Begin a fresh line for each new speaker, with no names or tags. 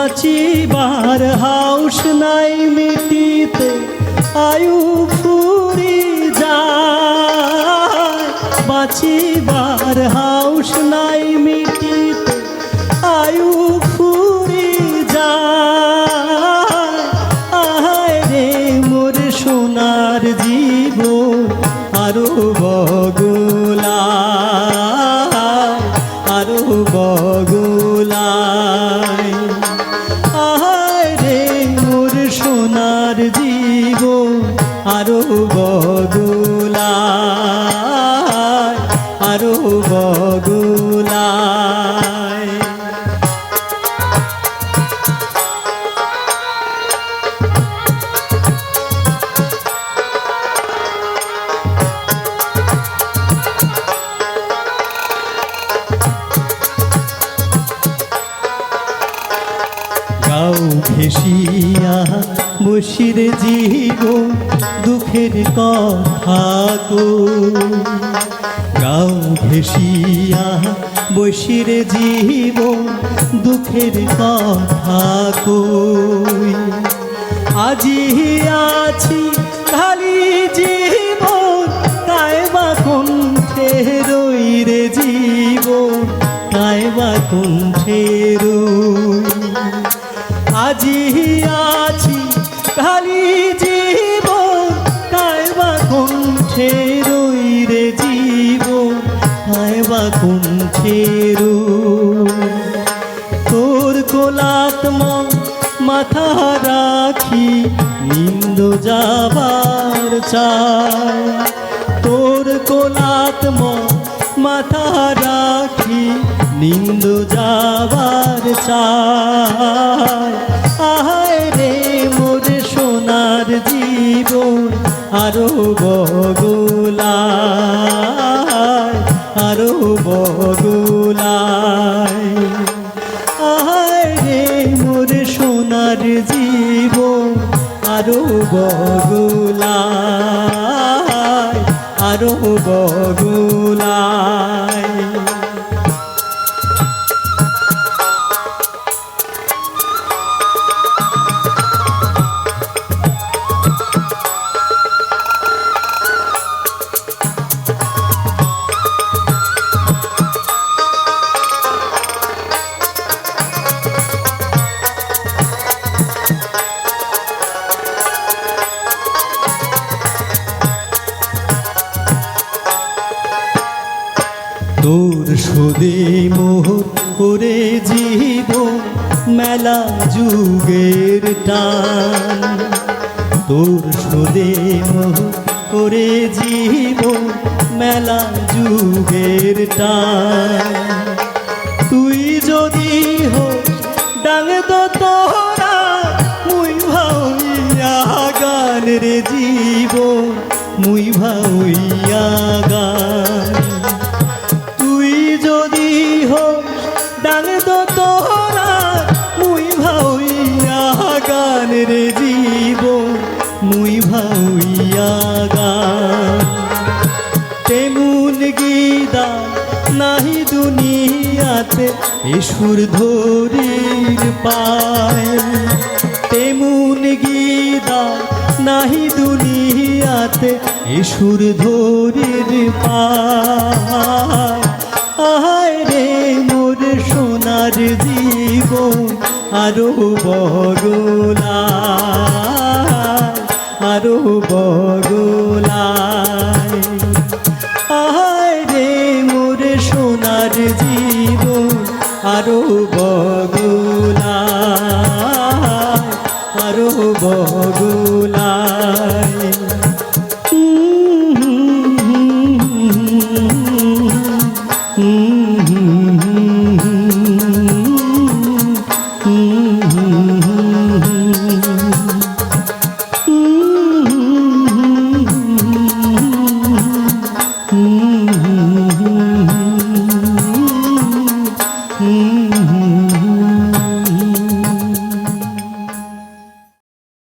বাঁচিবার house নাই মিটিতে আয়ু ফুরি যায়, বাঁচিবার হাউস নাই মিটিতে আয়ু ফুরি যায়। আহায় রে মোর সোনার জীবন আরো বগুলায়, আরো বগুলায়। আহায় রে মোর সোনার জীবন আরো বগুলায়, আরো বগুলায়। গাও ভেসিয়া বসির জীবন দুঃখের কথা কই, গাও ভেসিয়া বসির জীবন দুঃখের কথা কই। আজি আছি খালি জীবন কায়বা কণ্ঠে রই রে জীবন, কায়বা কণ্ঠে রই। আজি আছি খালি জীবন কায়বা কণ্ঠে রই রে জীবন, কায়বা কণ্ঠে রই। তোর কোলাত্মা মাথা রাখি নিন্দ যাবার চাই, তোর কোলাত্মা মাথা রাখি নিন্দ যাবার চাই। আহায় রে মোর সোনার জীবন আরো বগুলায়, আরো বগুলায়। আহায় রে মোর সোনার জীবন আরো বগুলায়, আরো বগুলায়। তোর সুদে মোহ করে জীবন মেলা যুগের টান, তোর সুদে মোহ করে জীবন মেলা যুগের টান। তুই যদি হোস ডাঙ দো তোরা মুই ভাউইয়া গান রে জীবন, মুই ভাউইয়া গান। যদি হোস ডাঙ দো তোরা মুই ভাউইয়া গান রে জীবন, মুই ভাউইয়া গান। তেমন গীতা নাহি দুনিয়াতে এ সুর ধরির পায়, তেমন গীতা নাহি দুনিয়াতে এ সুর ধরির পায়। আহায় রে মোর সোনার জীবন আরো বগুলায়, আরো বগুলায়। আহায় রে মোর সোনার জীবন আরো বগুলায়, আরো বগুলায়।